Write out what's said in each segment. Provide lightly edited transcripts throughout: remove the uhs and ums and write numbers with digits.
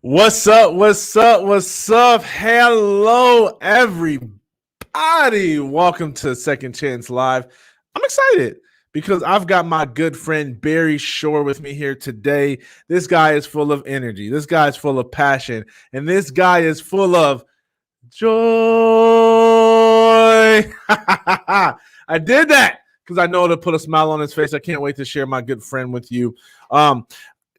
What's up? What's up? What's up? Hello, everybody. Welcome to Second Chance Live. I'm excited because I've got my good friend Barry Shore with me here today. This guy is full of energy. This guy is full of passion. And this guy is full of joy. I did that because I know it'll put a smile on his face. I can't wait to share my good friend with you.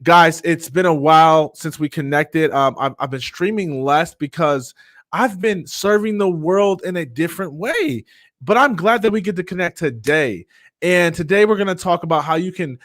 Guys, it's been a while since we connected. I've been streaming less because I've been serving the world in a different way. But I'm glad that we get to connect today. And today we're going to talk about how you can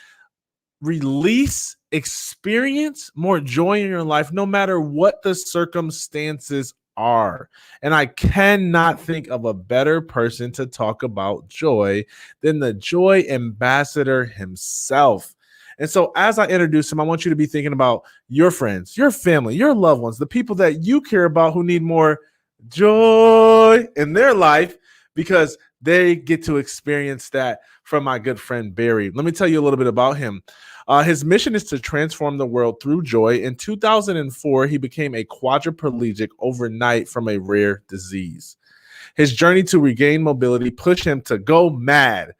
experience more joy in your life, no matter what the circumstances are. And I cannot think of a better person to talk about joy than the joy ambassador himself. And so as I introduce him, I want you to be thinking about your friends, your family, your loved ones, the people that you care about who need more joy in their life because they get to experience that from my good friend Barry. Let me tell you a little bit about him. His mission is to transform the world through joy. In 2004, he became a quadriplegic overnight from a rare disease. His journey to regain mobility pushed him to go mad,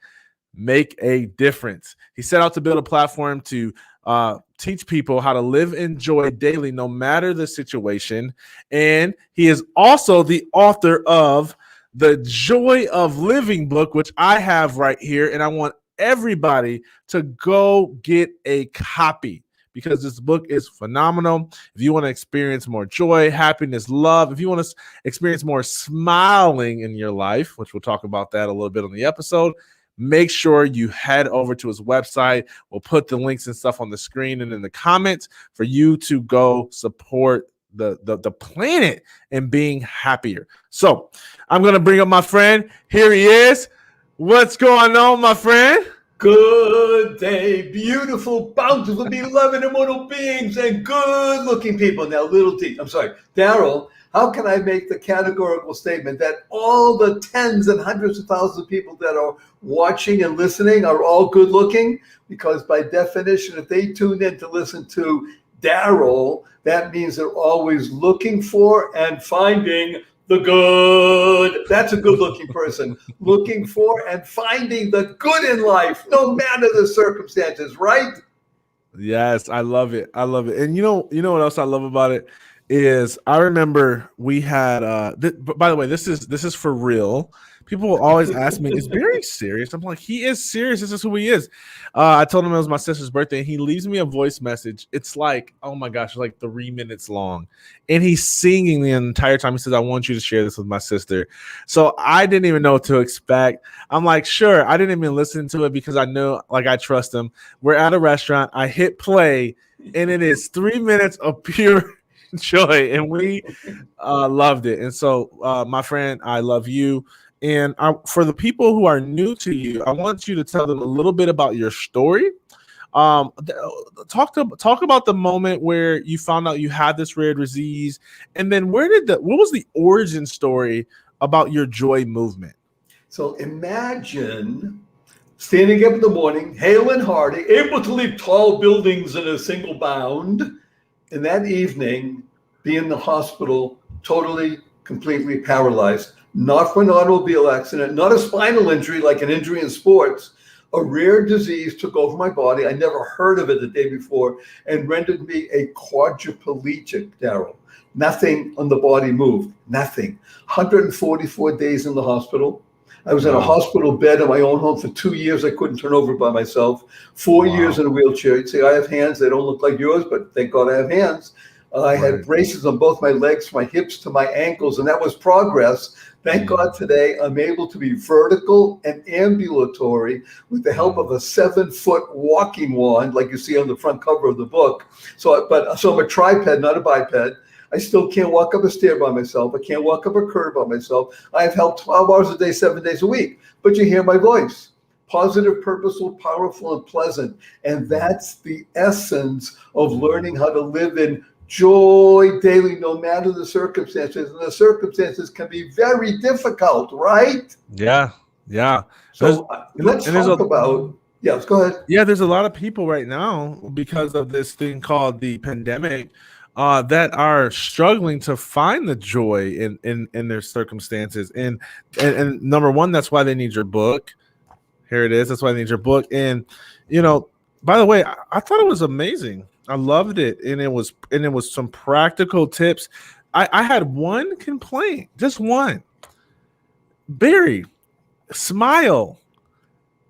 make a difference. He set out to build a platform to teach people how to live in joy daily, no matter the situation. And he is also the author of the Joy of Living book, which I have right here. And I want everybody to go get a copy because this book is phenomenal. If you want to experience more joy, happiness, love, if you want to experience more smiling in your life, which we'll talk about that a little bit on the episode, make sure you head over to his website. We'll put the links and stuff on the screen and in the comments for you to go support the planet and being happier. So I'm going to bring up my friend. Here he is. What's going on, my friend? Good day, beautiful, bountiful, beloved, immortal beings, and good-looking people. Now, Daryl, how can I make the categorical statement that all the tens and hundreds of thousands of people that are watching and listening are all good-looking? Because by definition, if they tune in to listen to Daryl, that means they're always looking for and finding the good. That's a good-looking person. Looking for and finding the good in life, no matter the circumstances, right? Yes, I love it. I love it. And you know what else I love about it is I remember we had by the way, this is for real. People will always ask me, is Barry serious? I'm like, he is serious. This is who he is. I told him it was my sister's birthday, and he leaves me a voice message. It's like, oh my gosh, it's like 3 minutes long. And he's singing the entire time. He says, I want you to share this with my sister. So I didn't even know what to expect. I'm like, sure. I didn't even listen to it because I know, like, I trust him. We're at a restaurant. I hit play, and it is 3 minutes of pure joy, and we loved it. And so, my friend, I love you. And for the people who are new to you, I want you to tell them a little bit about your story. Talk about the moment where you found out you had this rare disease, and then what was the origin story about your joy movement? So imagine standing up in the morning, hale and hearty, able to leap tall buildings in a single bound, and that evening be in the hospital, totally, completely paralyzed. Not for an automobile accident, not a spinal injury like an injury in sports. A rare disease took over my body. I never heard of it the day before and rendered me a quadriplegic, Daryl. Nothing on the body moved, nothing. 144 days in the hospital. I was in a hospital bed in my own home for 2 years. I couldn't turn over by myself. 4 years in a wheelchair. You'd say, I have hands. They don't look like yours, but thank God I have hands. I had braces on both my legs, from my hips to my ankles, and that was progress. Thank God today I'm able to be vertical and ambulatory with the help of a 7-foot walking wand, like you see on the front cover of the book. So I'm a triped, not a biped. I still can't walk up a stair by myself. I can't walk up a curb by myself. I have help 12 hours a day, 7 days a week. But you hear my voice. Positive, purposeful, powerful, and pleasant. And that's the essence of learning how to live in joy daily, no matter the circumstances. And the circumstances can be very difficult, right? Yeah. So let's talk about Yes, go ahead. Yeah, there's a lot of people right now because of this thing called the pandemic that are struggling to find the joy in their circumstances. And number one, that's why they need your book. Here it is. That's why they need your book. And you know, by the way, I thought it was amazing. I loved it, and it was some practical tips. I had one complaint, just one. Barry, smile.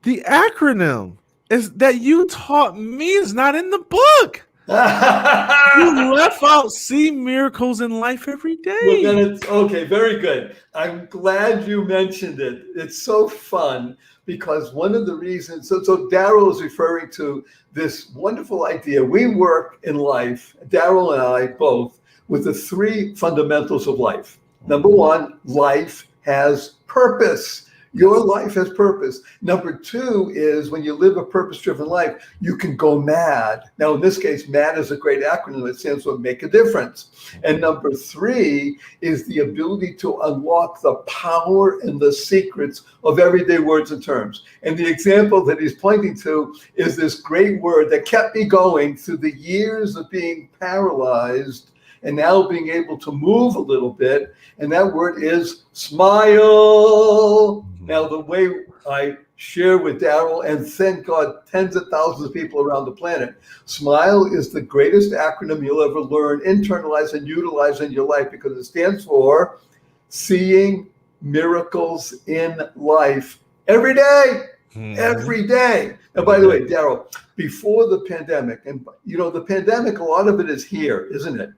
The acronym is that you taught me is not in the book. You left out see miracles in life every day. Well, then it's okay. Very good. I'm glad you mentioned it. It's so fun because one of the reasons, so Daryl is referring to this wonderful idea. We work in life, Daryl and I both, with the three fundamentals of life. Number one, life has purpose. Your life has purpose. Number two is when you live a purpose-driven life, you can go mad. Now, in this case, MAD is a great acronym. It stands for make a difference. And number three is the ability to unlock the power and the secrets of everyday words and terms. And the example that he's pointing to is this great word that kept me going through the years of being paralyzed and now being able to move a little bit. And that word is smile. Now, the way I share with Daryl, and thank God, tens of thousands of people around the planet, SMILE is the greatest acronym you'll ever learn, internalize, and utilize in your life because it stands for seeing miracles in life every day. Every day. Now, by the way, Daryl, before the pandemic, and you know, the pandemic, a lot of it is here, isn't it?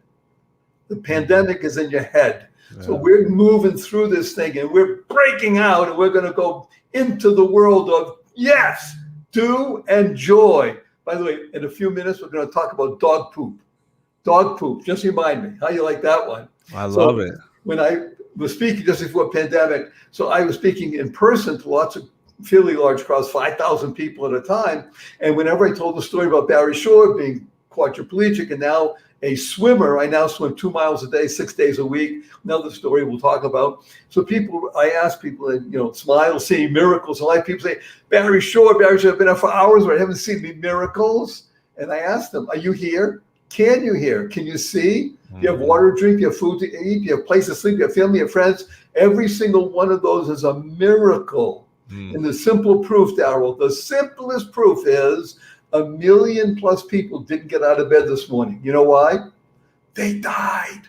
The pandemic is in your head. So we're moving through this thing and we're breaking out and we're going to go into the world of yes, do and joy. By the way, in a few minutes, we're going to talk about dog poop. Dog poop. Just remind me. How you like that one? I love it. When I was speaking just before pandemic, so I was speaking in person to lots of fairly large crowds, 5,000 people at a time. And whenever I told the story about Barry Shore being quadriplegic and now a swimmer, I now swim 2 miles a day, 6 days a week. Another story we'll talk about. So people, I ask people, you know, smile, seeing miracles in life. People say, Barry Shore, I've been up for hours, but I haven't seen any miracles. And I ask them, are you here? Can you hear? Can you see? Do you have water to drink? Do you have food to eat? Do you have a place to sleep? Do you have family and friends? Every single one of those is a miracle. And the simple proof, Daryl, the simplest proof is 1 million+ people didn't get out of bed this morning. You know why? They died.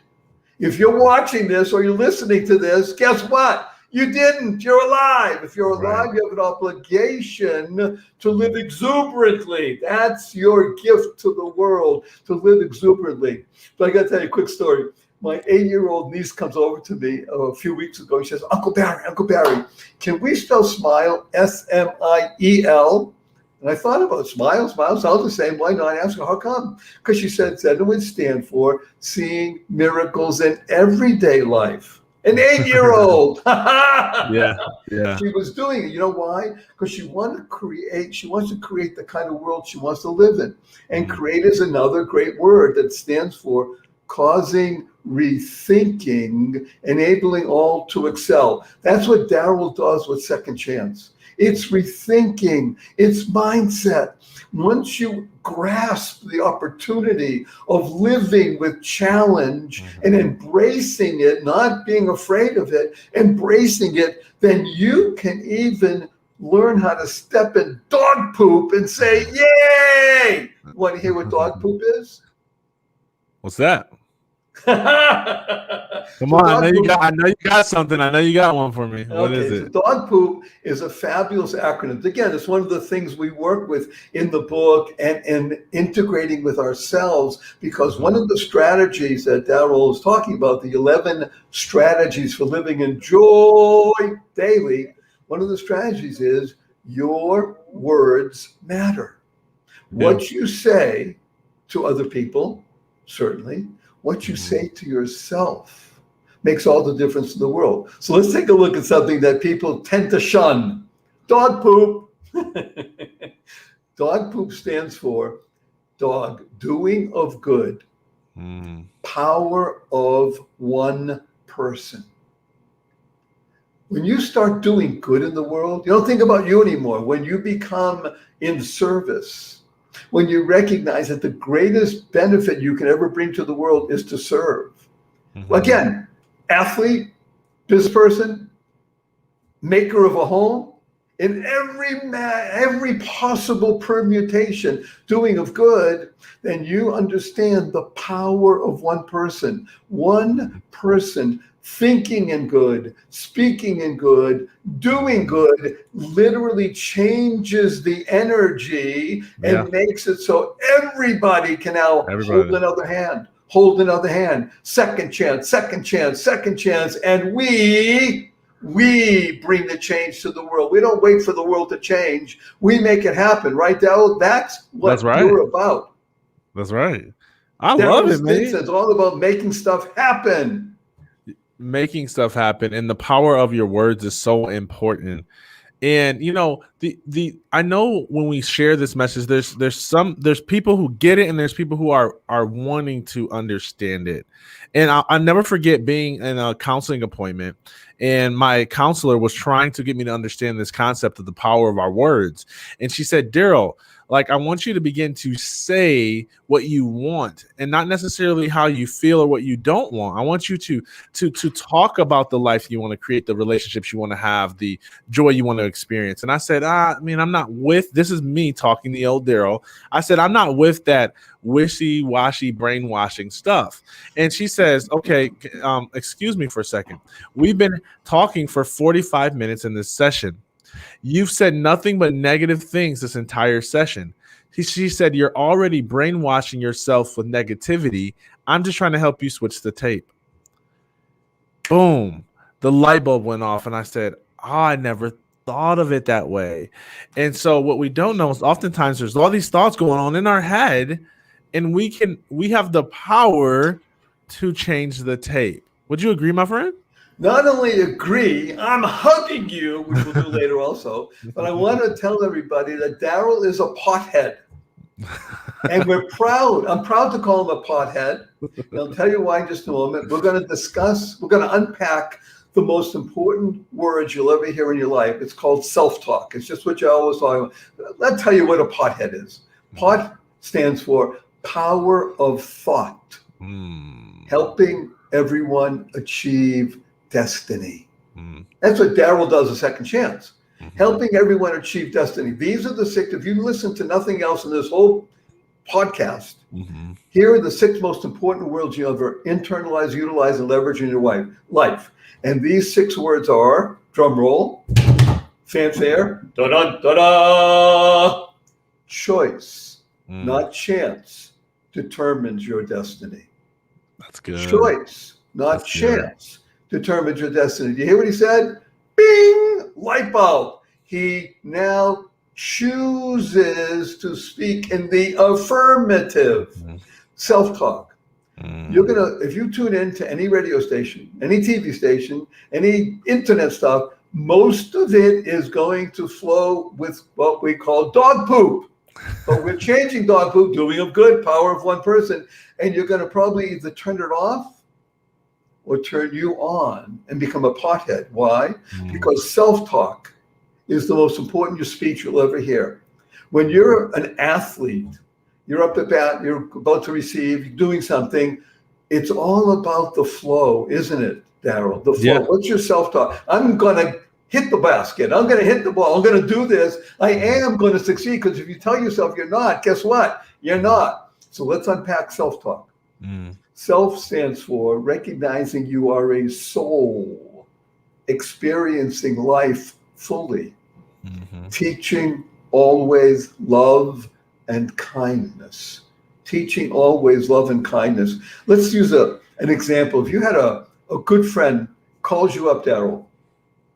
If you're watching this or you're listening to this, guess what? You didn't. You're alive. If you're alive, you have an obligation to live exuberantly. That's your gift to the world, to live exuberantly. But I got to tell you a quick story. My 8-year-old niece comes over to me a few weeks ago. She says, Uncle Barry, can we spell smile, S-M-I-E-L? And I thought about smile sounds the same. Why not? I asked her, how come? Because she said it would stand for seeing miracles in everyday life. An 8-year-old. Yeah. She was doing it. You know why? Because she wants to create the kind of world she wants to live in. And create is another great word that stands for causing rethinking, enabling all to excel. That's what Daryl does with Second Chance. It's rethinking, it's mindset. Once you grasp the opportunity of living with challenge and embracing it, not being afraid of it, embracing it, then you can even learn how to step in dog poop and say, yay! Want to hear what dog poop is? What's that? Come on, I know you got something. I know you got one for me. What is it? So dog poop is a fabulous acronym. Again, it's one of the things we work with in the book and integrating with ourselves, because one of the strategies that Daryl is talking about, the 11 strategies for living in joy daily, one of the strategies is your words matter. What you say to other people, certainly. What you say to yourself makes all the difference in the world. So let's take a look at something that people tend to shun. Dog poop. Dog poop stands for dog doing of good, power of one person. When you start doing good in the world, you don't think about you anymore. When you become in service, when you recognize that the greatest benefit you can ever bring to the world is to serve. Mm-hmm. Again, athlete, business person, maker of a home, in every possible permutation, doing of good, then you understand the power of one person. One person thinking in good, speaking in good, doing good, literally changes the energy and makes it so everybody can now hold another hand. Hold another hand. Second chance, second chance, second chance. And we bring the change to the world. We don't wait for the world to change. We make it happen, right, Darryl? That's what you're about. That's right. I love it, man. It's all about making stuff happen. Making stuff happen, and the power of your words is so important. And you know, I know when we share this message, there's people who get it, and there's people who are wanting to understand it. And I'll never forget being in a counseling appointment, and my counselor was trying to get me to understand this concept of the power of our words. And she said, Daryl, like, I want you to begin to say what you want and not necessarily how you feel or what you don't want. I want you to talk about the life you want to create, the relationships you want to have, the joy you want to experience. And I said, I mean, I'm not with, this is me talking to old Daryl. I said, I'm not with that wishy-washy brainwashing stuff. And she says, okay, excuse me for a second. We've been talking for 45 minutes in this session. You've said nothing but negative things this entire session. She said, you're already brainwashing yourself with negativity. I'm just trying to help you switch the tape. Boom. The light bulb went off, and I said, I never thought of it that way. And so what we don't know is oftentimes there's all these thoughts going on in our head, and we have the power to change the tape. Would you agree, my friend? Not only agree, I'm hugging you, which we'll do later also, but I want to tell everybody that Daryl is a pothead. And we're proud. I'm proud to call him a pothead. And I'll tell you why in just a moment. We're going to unpack the most important words you'll ever hear in your life. It's called self-talk. It's just what you always talk about. Let's tell you what a pothead is. POT stands for power of thought, helping everyone achieve destiny. That's what Daryl does a second chance, helping everyone achieve destiny. These are the six. If you listen to nothing else in this whole podcast, here are the six most important words you ever internalize, utilize, and leverage in your life. And these six words are, drum roll, fanfare, da-da, da-da, choice, not chance, determines your destiny. That's good. Choice, not chance, determines your destiny. Do you hear what he said? Bing! Light bulb. He now chooses to speak in the affirmative. Self-talk. You're gonna, if you tune in to any radio station, any TV station, any internet stuff, most of it is going to flow with what we call dog poop. But we're changing dog poop, doing of good, power of one person, and you're going to probably either turn it off or turn you on and become a pothead. Why? Because self-talk is the most important speech you'll ever hear. When you're an athlete, you're up at bat, you're about to receive, you're doing something, it's all about the flow, isn't it, Daryl? The flow. Yeah. What's your self-talk? I'm going to hit the basket. I'm going to hit the ball. I'm going to do this. I am going to succeed, because if you tell yourself you're not, guess what? You're not. So let's unpack self-talk. Self stands for recognizing you are a soul, experiencing life fully, teaching always love and kindness. Teaching always love and kindness. Let's use an example. If you had a good friend calls you up, Daryl,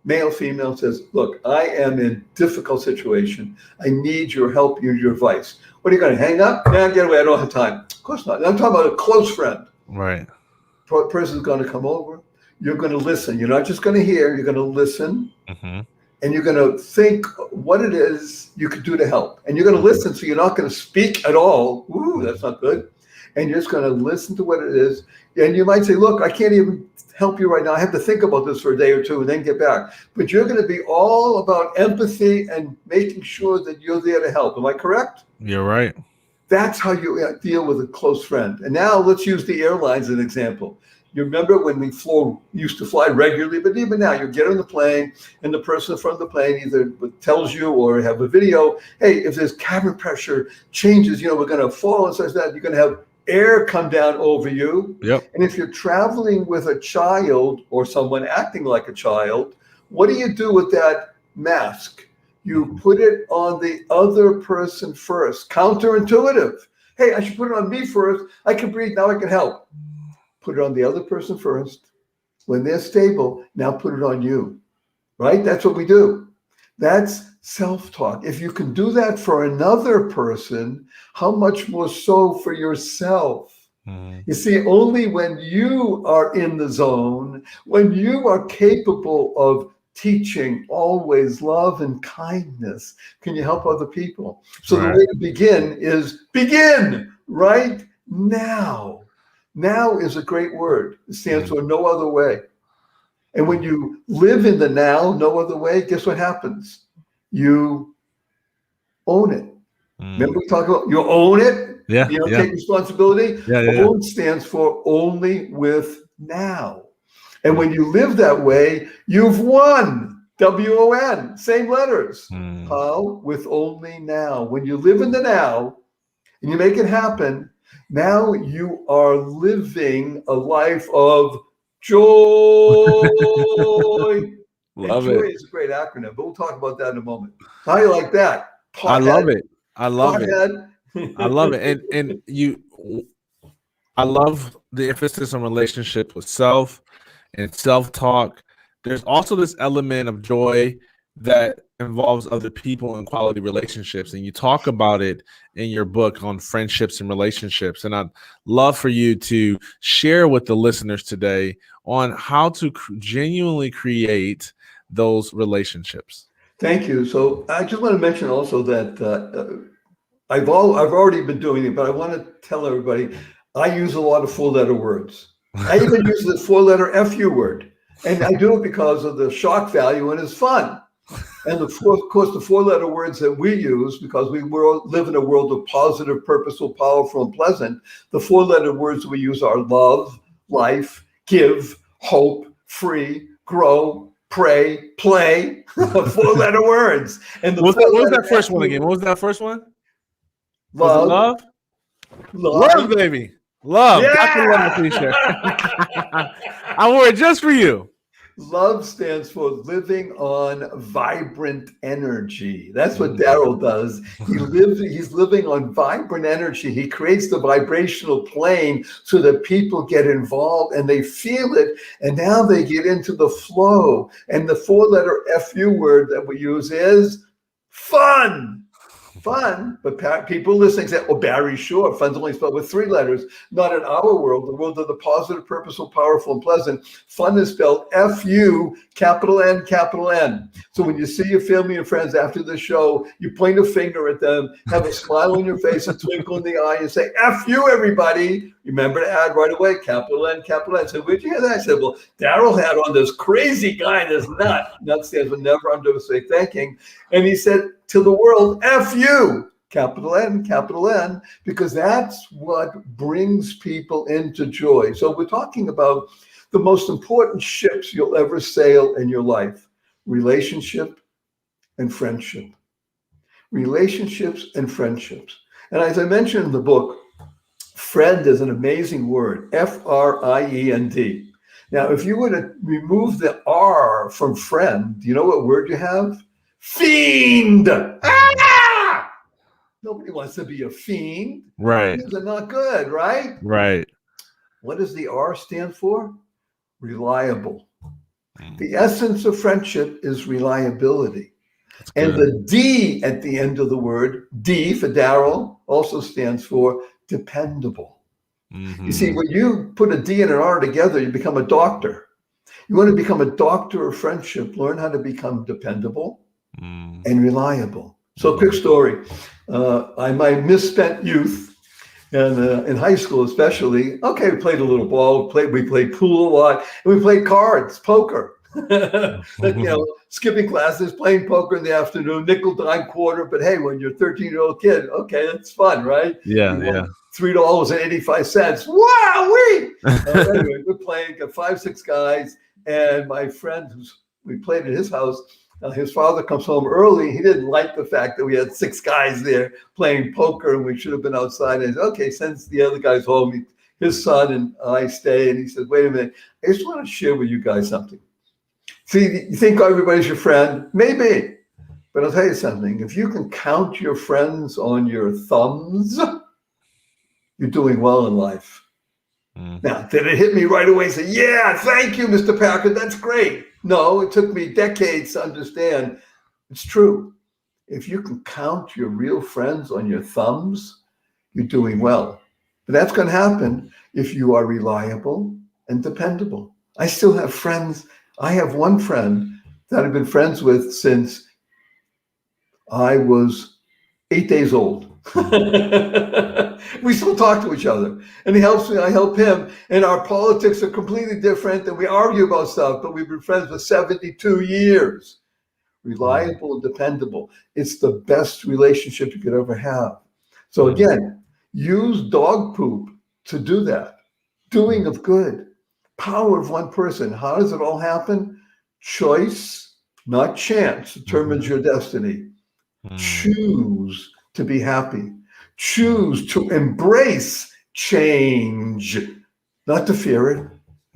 male, female, says, look, I am in a difficult situation. I need your help, your advice. What are you going to hang up? Nah, get away. I don't have time. Of course not. I'm talking about a close friend. Right. Person's going to come over. You're going to listen. You're not just going to hear. You're going to listen. And you're going to think what it is you could do to help. And you're going to listen. So you're not going to speak at all. Ooh, that's not good. And you're just going to listen to what it is. And you might say, look, I can't even help you right now. I have to think about this for a day or two and then get back. But you're going to be all about empathy and making sure that you're there to help. Am I correct? You're right. That's how you deal with a close friend. And now let's use the airlines as an example. You remember when we used to fly regularly, but even now you get on the plane and the person in front of the plane either tells you or have a video, hey, if there's cabin pressure changes, we're going to fall and such that, you're going to have air come down over you. Yep. And if you're traveling with a child or someone acting like a child, what do you do with that mask? You put it on the other person first. Counterintuitive. Hey, I should put it on me first. I can breathe. Now I can help. Put it on the other person first. When they're stable, now put it on you. Right? That's what we do. That's self-talk. If you can do that for another person, how much more so for yourself? You see, only when you are in the zone, when you are capable of teaching always love and kindness, can you help other people? So the way to begin is begin right now. Now is a great word. It stands for no other way. And when you live in the now, no other way, guess what happens? You own it. Remember we talked about you own it? Yeah. Take responsibility. Yeah. Own stands for only with now. And when you live that way, you've won. W-O-N, same letters. How? With only now. When you live in the now and you make it happen, now you are living a life of joy. Love joy it. is a great acronym, but we'll talk about that in a moment. How do you like that? I love it. I love it. I love it. And I love the emphasis on relationship with self and self-talk. There's also this element of joy that involves other people and quality relationships. And you talk about it in your book on friendships and relationships. And I'd love for you to share with the listeners today on how to genuinely create those relationships. Thank you. So I just want to mention also that I've already been doing it, but I want to tell everybody, I use a lot of 4-letter words. I even use the 4-letter FU word. And I do it because of the shock value and it's fun. And of course, the 4-letter words that we use, because we live in a world of positive, purposeful, powerful, and pleasant, the 4-letter words we use are love, life, give, hope, free, grow, pray, play. 4-letter words. And what was that first one again? What was that first one? Love. Love, baby. Love. Yeah! Got the love t-shirt. I wore it just for you. Love stands for living on vibrant energy. That's what Daryl does. He's living on vibrant energy. He creates the vibrational plane so that people get involved and they feel it. And now they get into the flow. And the 4-letter FU word that we use is fun. Fun, but people listening say, oh, Barry, sure, fun's only spelled with 3 letters. Not in our world, the world of the positive, purposeful, powerful, and pleasant. Fun is spelled F-U, capital N, capital N. So when you see your family and friends after the show, you point a finger at them, have a smile on your face, a twinkle in the eye, and say, F-U, everybody. Remember to add right away, capital N, capital N. So where'd you hear that? I said, well, Daryl had on this crazy guy, this nut. Nut stands for never understate thanking. And he said to the world, F-U, capital N, because that's what brings people into joy. So we're talking about the most important ships you'll ever sail in your life: relationship and friendship. Relationships and friendships. And as I mentioned in the book, friend is an amazing word, F-R-I-E-N-D. Now, if you were to remove the R from friend, do you know what word you have? Fiend. Ah! Nobody wants to be a fiend. Right. Fiends are not good, right? Right. What does the R stand for? Reliable. The essence of friendship is reliability. And the D at the end of the word, D for Daryl, also stands for dependable. You see, when you put a D and an R together, you become a doctor. You want to become a doctor of friendship, learn how to become dependable and reliable. So quick story. My misspent youth, and in high school especially, okay, we played a little ball, we played pool a lot, and we played cards, poker. Skipping classes, playing poker in the afternoon, nickel, dime, quarter. But hey, when you're a 13-year-old kid, okay, that's fun, right? Yeah, You yeah. won $3.85. Wow, anyway, we're playing, got 5-6 guys, and my friend we played at his house. His father comes home early. He didn't like the fact that we had 6 guys there playing poker, and we should have been outside. And he said, okay, sends the other guys home. His son and I stay, and he said, wait a minute, I just want to share with you guys something. See, you think everybody's your friend? Maybe. But I'll tell you something. If you can count your friends on your thumbs, you're doing well in life. Now, did it hit me right away and say, yeah, thank you, Mr. Packard, that's great? No, it took me decades to understand it's true. If you can count your real friends on your thumbs, you're doing well. But that's going to happen if you are reliable and dependable. I still have friends. I have one friend that I've been friends with since I was 8 days old. We still talk to each other, and he helps me, I help him, and our politics are completely different, and we argue about stuff, but we've been friends for 72 years. Reliable and dependable. It's the best relationship you could ever have. So again, use dog poop to do that. Doing of good. Power of one person. How does it all happen? Choice, not chance, determines your destiny. Choose to be happy. Choose to embrace change, not to fear it.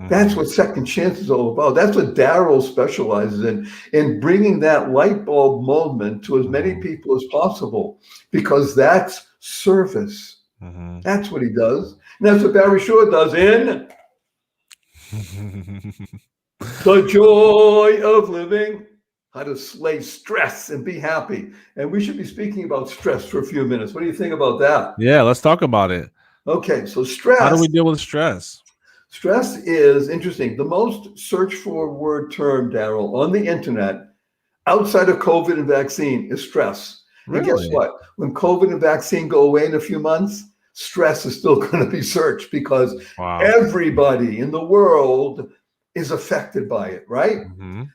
That's what second chance is all about. That's what Daryl specializes in bringing that light bulb moment to as many people as possible, because that's service. That's what he does. And that's what Barry Shore does in The Joy of Living. How to slay stress and be happy. And we should be speaking about stress for a few minutes. What do you think about that? Yeah, let's talk about it. Okay, so stress. How do we deal with stress? Stress is interesting. The most searched for word term, Daryl, on the internet, outside of COVID and vaccine, is stress. Really? And guess what? When COVID and vaccine go away in a few months, stress is still going to be searched, because everybody in the world is affected by it, right?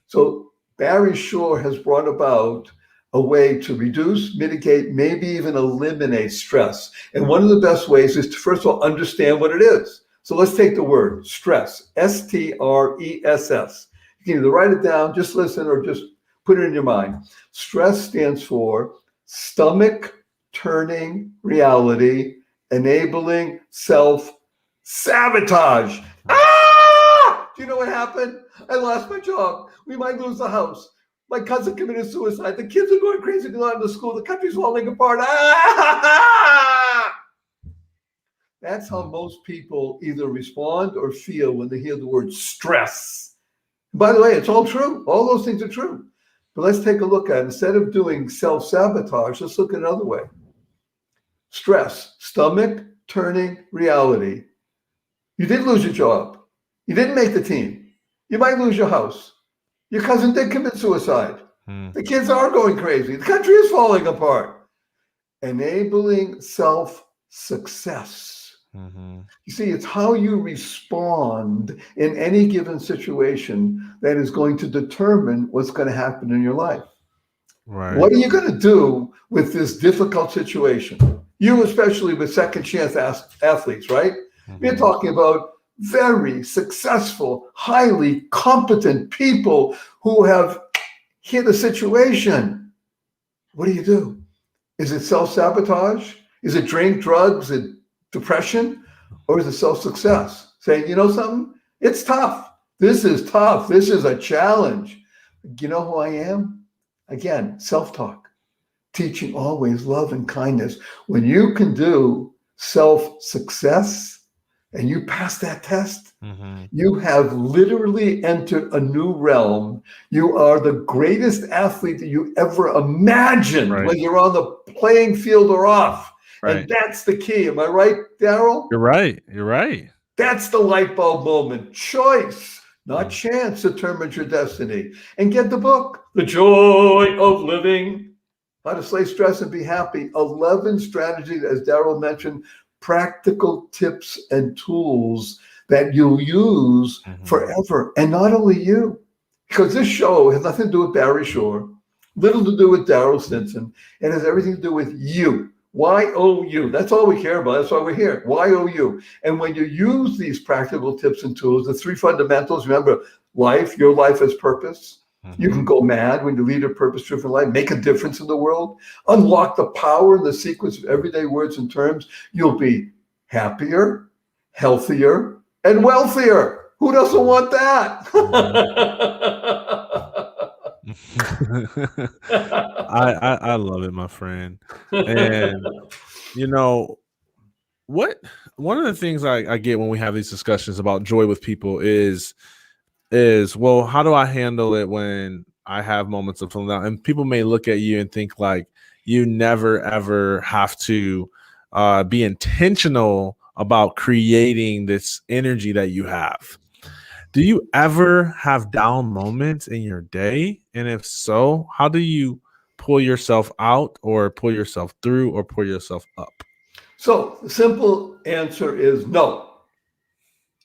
So Barry Shore has brought about a way to reduce, mitigate, maybe even eliminate stress. And one of the best ways is to, first of all, understand what it is. So let's take the word stress, S-T-R-E-S-S. You can either write it down, just listen, or just put it in your mind. Stress stands for stomach turning reality, enabling self-sabotage. Do you know what happened? I lost my job. We might lose the house. My cousin committed suicide. The kids are going crazy going out to school. The country's falling apart. That's how most people either respond or feel when they hear the word stress. By the way, it's all true. All those things are true. But let's take a look at it. Instead of doing self-sabotage, let's look at it another way. Stress, stomach turning reality. You did lose your job. You didn't make the team. You might lose your house. Your cousin did commit suicide. The kids are going crazy. The country is falling apart. Enabling self-success. You see, it's how you respond in any given situation that is going to determine what's going to happen in your life. What are you going to do with this difficult situation? You, especially with second chance athletes, right? We're talking about very successful, highly competent people who have hit a situation. What do? Is it self-sabotage? Is it drink, drugs, and depression? Or is it self-success? Saying, you know something? It's tough. This is tough. This is a challenge. You know who I am? Again, self-talk. Teaching always love and kindness. When you can do self-success, and you pass that test, you have literally entered a new realm. You are the greatest athlete that you ever imagined, whether you're on the playing field or off. And that's the key. Am I right, Daryl? You're right. You're right. That's the light bulb moment. Choice, not chance, determines your destiny. And get the book, The Joy of Living, How to Slay Stress and Be Happy. 11 strategies, as Daryl mentioned, practical tips and tools that you'll use forever. And not only you, Because this show has nothing to do with Barry Shore, little to do with Daryl Stinson. It has everything to do with you. Y-O-U. That's all we care about. That's why we're here. Y-O-U. And when you use these practical tips and tools, the three fundamentals, remember, your life has purpose. You can go mad when you lead a purpose-driven life, make a difference in the world, unlock the power and the sequence of everyday words and terms. You'll be happier, healthier, and wealthier. Who doesn't want that? I love it, my friend. And you know what? One of the things I get when we have these discussions about joy with people is well, how do I handle it when I have moments of feeling down? And people may look at you and think like you never ever have to be intentional about creating this energy that you have. Do you ever have down moments in your day? And if so, how do you pull yourself out or pull yourself through or pull yourself up? So the simple answer is no,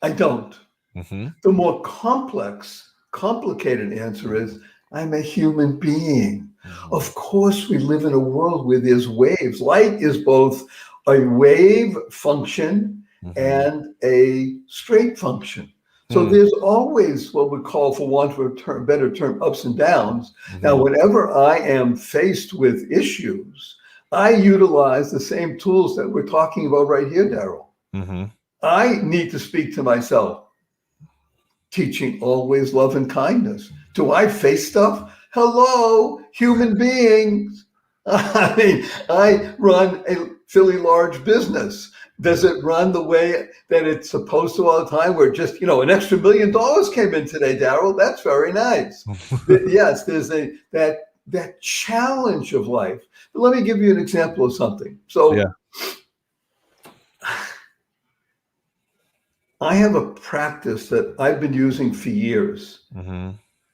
I don't. The more complicated answer is I'm a human being. Of course, we live in a world where there's waves. Light is both a wave function and a straight function. So there's always what we call, for want of a better term, ups and downs. Now, whenever I am faced with issues, I utilize the same tools that we're talking about right here, Daryl. I need to speak to myself. Teaching always love and kindness. Do I face stuff? Hello, human beings. I mean, I run a fairly large business. Does it run the way that it's supposed to all the time? Where just, an extra $1 million came in today, Daryl. That's very nice. Yes, there's that challenge of life. But let me give you an example of something. So I have a practice that I've been using for years.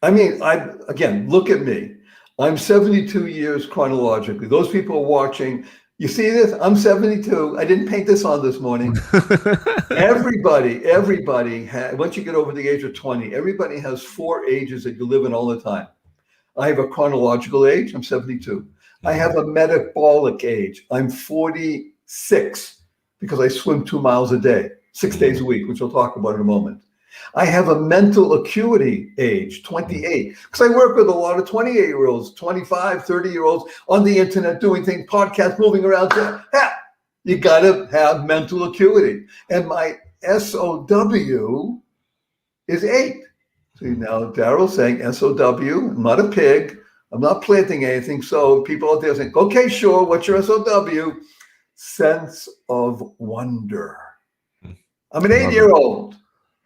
I mean, again, look at me. I'm 72 years chronologically. Those people watching, you see this? I'm 72. I didn't paint this on this morning. Everybody, once you get over the age of 20, everybody has 4 ages that you live in all the time. I have a chronological age. I'm 72. I have a metabolic age. I'm 46 because I swim 2 miles a day. 6 days a week, which we'll talk about in a moment. I have a mental acuity age, 28, because I work with a lot of 28-year-olds, 25, 30-year-olds on the internet doing things, podcasts, moving around. You got to have mental acuity. And my SOW is 8. So now Daryl's saying SOW, I'm not a pig. I'm not planting anything. So people out there saying, okay, sure, what's your SOW? Sense of wonder. I'm an 8-year-old.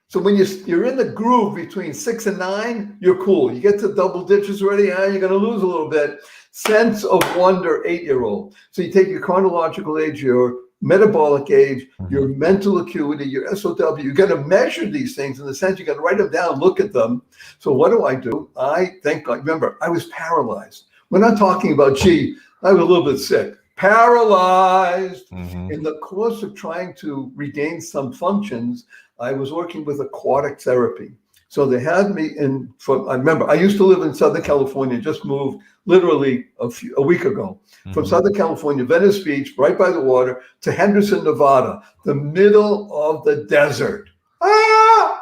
So when you're in the groove between 6 and 9, you're cool. You get to double digits already, you're going to lose a little bit. Sense of wonder, 8-year-old. So you take your chronological age, your metabolic age, your mental acuity, your SOW. You got to measure these things in the sense you got to write them down, look at them. So what do? I thank God. Remember, I was paralyzed. We're not talking about, I was a little bit sick. Paralyzed. In the course of trying to regain some functions, I was working with aquatic therapy. So they had me I remember I used to live in Southern California, just moved literally a week ago from Southern California, Venice Beach, right by the water, to Henderson, Nevada, the middle of the desert. I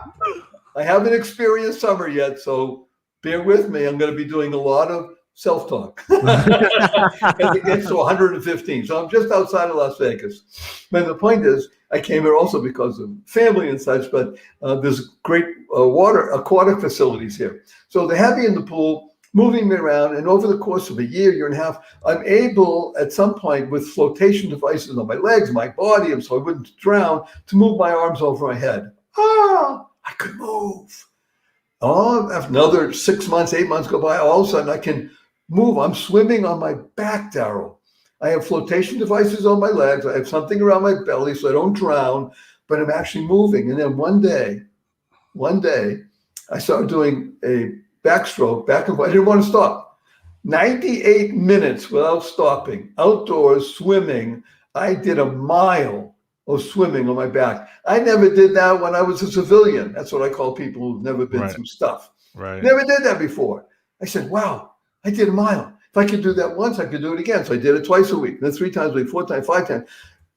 haven't experienced summer yet, so bear with me. I'm going to be doing a lot of self-talk. And it gets to 115. So I'm just outside of Las Vegas. But the point is, I came here also because of family and such, but there's great aquatic facilities here. So they have me in the pool, moving me around, and over the course of a year and a half, I'm able at some point with flotation devices on my legs, my body, and so I wouldn't drown, to move my arms over my head. I could move. After another 6 months, 8 months go by, all of a sudden I can move. I'm swimming on my back, Daryl. I have flotation devices on my legs. I have something around my belly so I don't drown, but I'm actually moving. And then one day, I started doing a backstroke, back and forth. I didn't want to stop. 98 minutes without stopping, outdoors swimming. I did a mile of swimming on my back. I never did that when I was a civilian. That's what I call people who've never been through stuff. Right. Never did that before. I said, wow, I did a mile. If I could do that once, I could do it again. So I did it twice a week, then 3 times a week, 4 times, 5 times.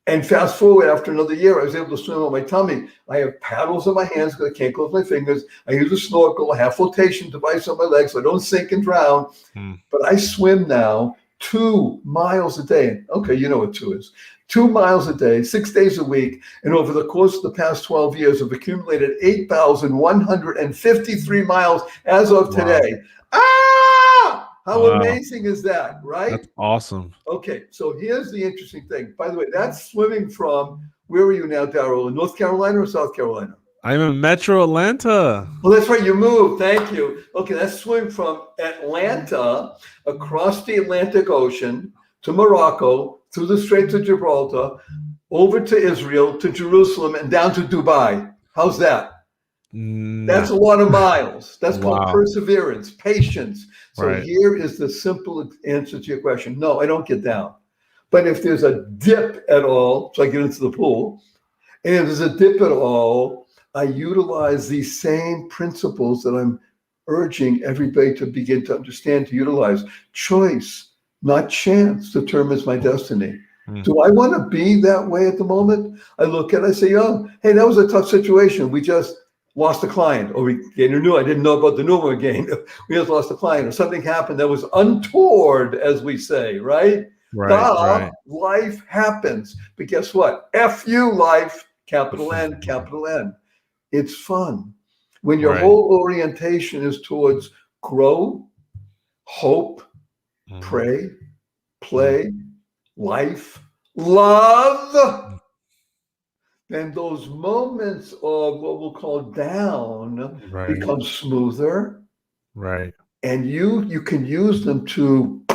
And fast forward, after another year, I was able to swim on my tummy. I have paddles in my hands because I can't close my fingers. I use a snorkel, I have flotation device on my legs so I don't sink and drown. But I swim now 2 miles a day. Okay, you know what 2 is. 2 miles a day, 6 days a week. And over the course of the past 12 years, I've accumulated 8,153 miles as of today. Ah! How amazing is that, right? That's awesome. Okay, so here's the interesting thing. By the way, that's swimming from, where are you now, Darryl? In North Carolina or South Carolina? I'm in Metro Atlanta. Well, that's right. You moved. Thank you. Okay, that's swimming from Atlanta across the Atlantic Ocean to Morocco, through the Straits of Gibraltar, over to Israel, to Jerusalem, and down to Dubai. How's that? That's a lot of miles. That's called perseverance, patience. So here is the simple answer to your question. No, I don't get down. But if there's a dip at all, so I get into the pool, and if there's a dip at all, I utilize these same principles that I'm urging everybody to begin to understand, to utilize. Choice, not chance, determines my destiny. Do I want to be that way at the moment? I look at it, I say, oh, hey, that was a tough situation. We just lost a client, or we gained a new, I didn't know about the new one again. We just lost a client, or something happened that was untoward, as we say, right? Life happens. But guess what? F you, life, capital N, capital N. It's fun. When your whole orientation is towards grow, hope, pray, play, life, love, then those moments of what we'll call down become smoother. Right. And you can use them to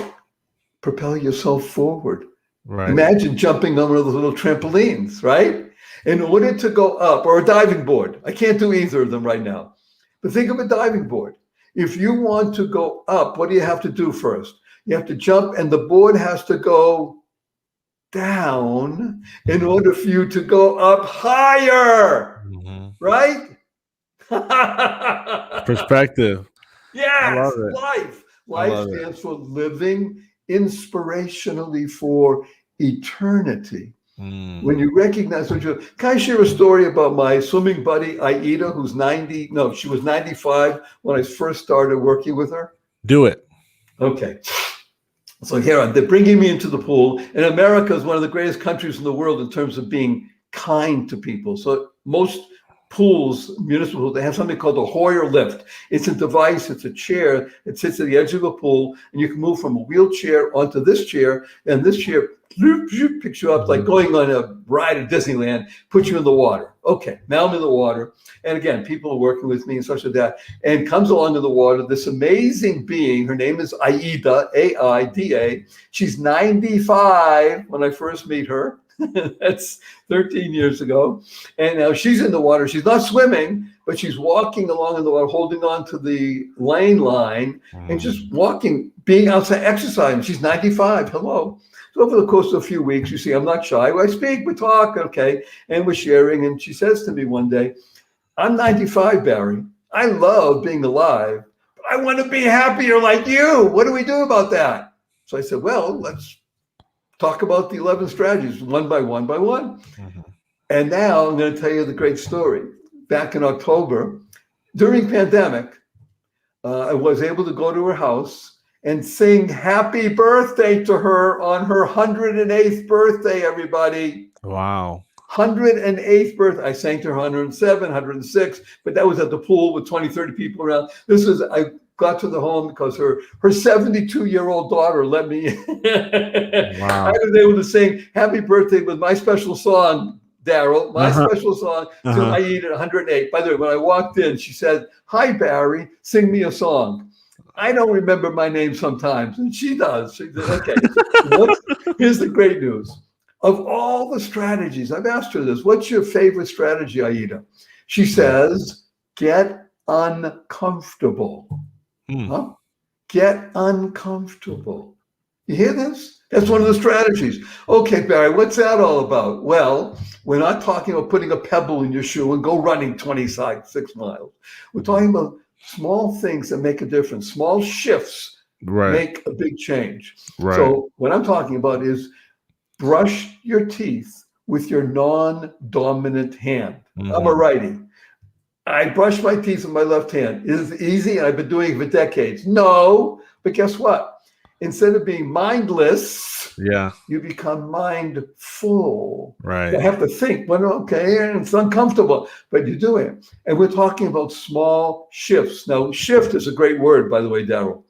propel yourself forward. Right. Imagine jumping on one of those little trampolines, right? In order to go up, or a diving board. I can't do either of them right now. But think of a diving board. If you want to go up, what do you have to do first? You have to jump, and the board has to go down in order for you to go up higher, right? Perspective. Yes, life stands for living inspirationally for eternity. When you recognize what you're, can I share a story about my swimming buddy, Aida, who's 90? No, she was 95 when I first started working with her. Do it. Okay. So here they're bringing me into the pool, and America is one of the greatest countries in the world in terms of being kind to people. So most pools, municipal pools, they have something called a Hoyer lift. It's a device, it's a chair, it sits at the edge of the pool, and you can move from a wheelchair onto this chair, and this chair picks you up like going on a ride at Disneyland, puts you in the water. Okay, now I'm in the water. And again, people are working with me and such like that. And comes along in the water, this amazing being, her name is Aida, A-I-D-A. She's 95 when I first meet her. That's 13 years ago. And now she's in the water. She's not swimming, but she's walking along in the water, holding on to the lane line and just walking, being outside exercising. She's 95. Hello. So over the course of a few weeks, you see, I'm not shy. I speak, we talk, okay, and we're sharing. And she says to me one day, I'm 95, Barry. I love being alive, but I want to be happier like you. What do we do about that? So I said, well, let's talk about the 11 strategies, one by one by one. And now I'm going to tell you the great story. Back in October, during pandemic, I was able to go to her house and sing happy birthday to her on her 108th birthday, everybody. Wow. 108th birthday. I sang to her 107, 106, but that was at the pool with 20, 30 people around. I got to the home because her 72-year-old daughter let me in. Wow. I was able to sing happy birthday with my special song, Darryl, my special song to Aida at 108. By the way, when I walked in, she said, hi, Barry, sing me a song. I don't remember my name sometimes, and she does. She said, okay, here's the great news. Of all the strategies, I've asked her this, what's your favorite strategy, Aida? She says, get uncomfortable. Huh? Get uncomfortable. You hear this? That's one of the strategies. Okay, Barry, what's that all about? Well, we're not talking about putting a pebble in your shoe and go running 26 miles. We're talking about Small things that make a difference. Small shifts Right. make a big change. Right. So what I'm talking about is brush your teeth with your non-dominant hand. I'm a righty. I brush my teeth with my left hand. Is it easy? And I've been doing it for decades. No, but guess what? Instead of being mindless, Yeah. you become mindful. Right. You have to think, well, okay, and it's uncomfortable, but you do it. And we're talking about small shifts. Now, shift is a great word, by the way, Daryl.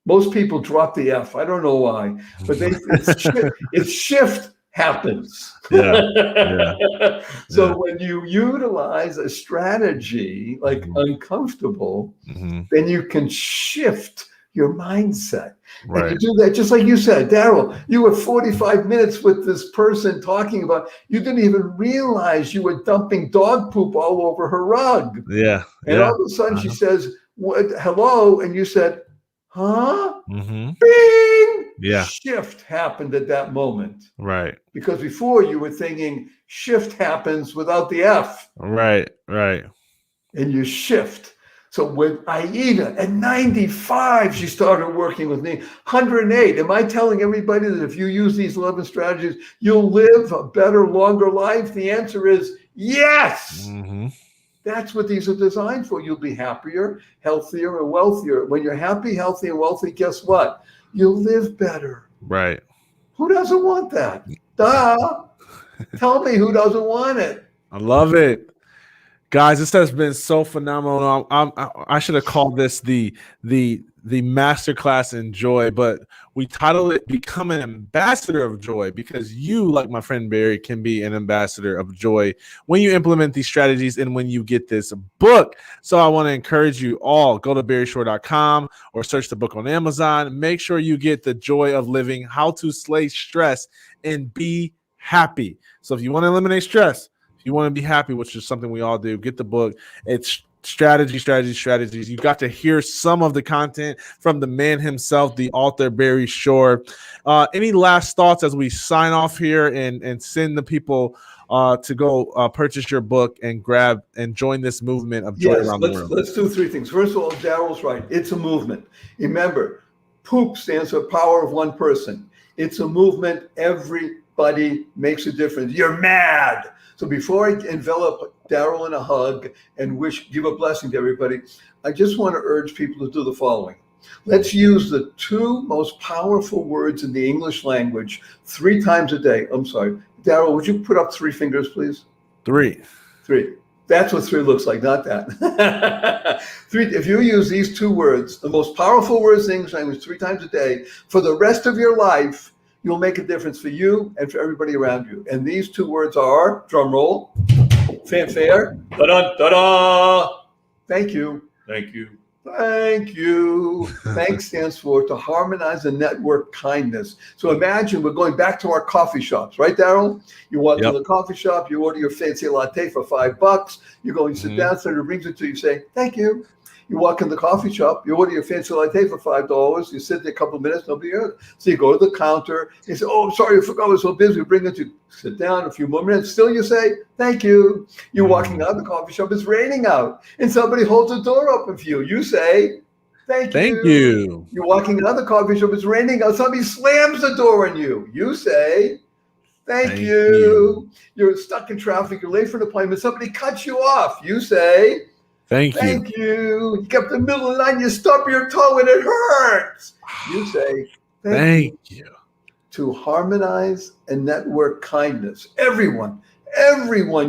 Most people drop the F. I don't know why, but it's shift happens. Yeah. Yeah. So Yeah. when you utilize a strategy like uncomfortable, then you can shift your mindset. And you Right. do that just like you said, Daryl, you were 45 minutes with this person talking about, you didn't even realize you were dumping dog poop all over her rug. Yeah. And Yeah. all of a sudden she says, what, hello? And you said, huh? Mm-hmm. Bing! Yeah. Shift happened at that moment. Right. Because before you were thinking shift happens without the F. Right. Right. And you shift. So with Aida at 95, she started working with me. 108. Am I telling everybody that if you use these 11 strategies, you'll live a better, longer life? The answer is yes. Mm-hmm. That's what these are designed for. You'll be happier, healthier, and wealthier. When you're happy, healthy, and wealthy, guess what? You'll live better. Right. Who doesn't want that? Duh. Tell me who doesn't want it. I love it. Guys, this has been so phenomenal. I should have called this the masterclass in joy, but we titled it "Become an Ambassador of Joy" because you, like my friend Barry, can be an ambassador of joy when you implement these strategies and when you get this book. So I want to encourage you all, go to barryshore.com or search the book on Amazon. Make sure you get The Joy of Living: How to Slay Stress and Be Happy. So if you want to eliminate stress, if you want to be happy, which is something we all do, get the book. It's strategies. You got to hear some of the content from the man himself, the author, Barry Shore. Any last thoughts as we sign off here and send the people to go purchase your book and grab and join this movement of joy around the world? Let's do three things. First of all, Daryl's right. It's a movement. Remember, POOP stands for power of one person. It's a movement. Everybody makes a difference. You're mad. So before I envelop Daryl in a hug and give a blessing to everybody, I just want to urge people to do the following. Let's use the two most powerful words in the English language 3 times a day. I'm sorry. Daryl, would you put up 3 fingers, please? 3. 3. That's what 3 looks like, not that. 3. If you use these 2 words, the most powerful words in the English language 3 times a day, for the rest of your life, you'll make a difference for you and for everybody around you. And these 2 words are, drum roll, fanfare, da-da, da-da. Thank you. Thank you. Thank you. Thanks stands for to harmonize and network kindness. So imagine we're going back to our coffee shops, right, Daryl? You walk to the coffee shop, you order your fancy latte for $5. You go and sit down, somebody brings it to you, say, thank you. You walk in the coffee shop, you order your fancy latte for $5. You sit there a couple of minutes, nobody heard. So you go to the counter, you say, oh, sorry, I forgot I was so busy. We bring it to you. Sit down a few more minutes. Still you say, thank you. You're walking out of the coffee shop, it's raining out, and somebody holds the door open for you. You say, thank you. You're walking out of the coffee shop, it's raining out, somebody slams the door on you. You say, thank you. You're stuck in traffic, you're late for an appointment, somebody cuts you off. You say, Thank you. You get up in the middle of the night, you stub your toe and it hurts. You say, thank you. To harmonize and network kindness. Everyone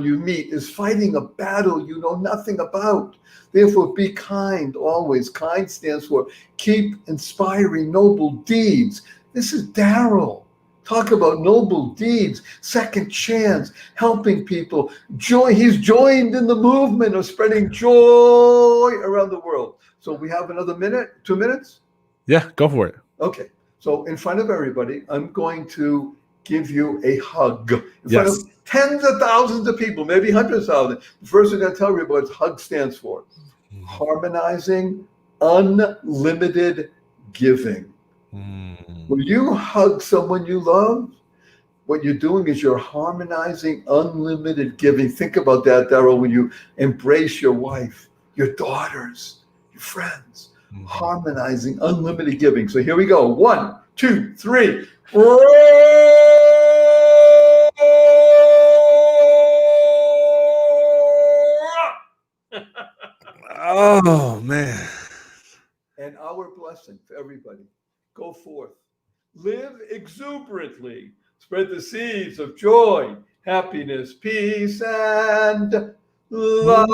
you meet is fighting a battle you know nothing about. Therefore, be kind always. Kind stands for keep inspiring noble deeds. This is Daryl. Talk about noble deeds, second chance, helping people. Joy. He's joined in the movement of spreading joy around the world. So we have another minute, 2 minutes? Yeah, go for it. Okay. So in front of everybody, I'm going to give you a hug. In front of tens of thousands of people, maybe hundreds of thousands. The first thing I'm going to tell you about what HUG stands for. Harmonizing unlimited giving. When you hug someone you love, what you're doing is you're harmonizing unlimited giving. Think about that, Daryl, when you embrace your wife, your daughters, your friends, Mhm. harmonizing, unlimited giving. So here we go. 1, 2, 3. Oh man. And our blessing for everybody. Go forth. Live exuberantly. Spread the seeds of joy, happiness, peace, and love.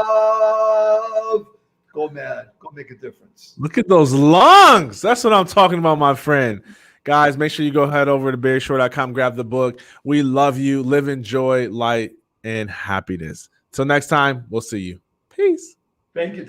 Love. Go mad. Go make a difference. Look at those lungs. That's what I'm talking about, my friend. Guys, make sure you go head over to barryshore.com, grab the book. We love you. Live in joy, light, and happiness. Till next time, we'll see you. Peace. Thank you.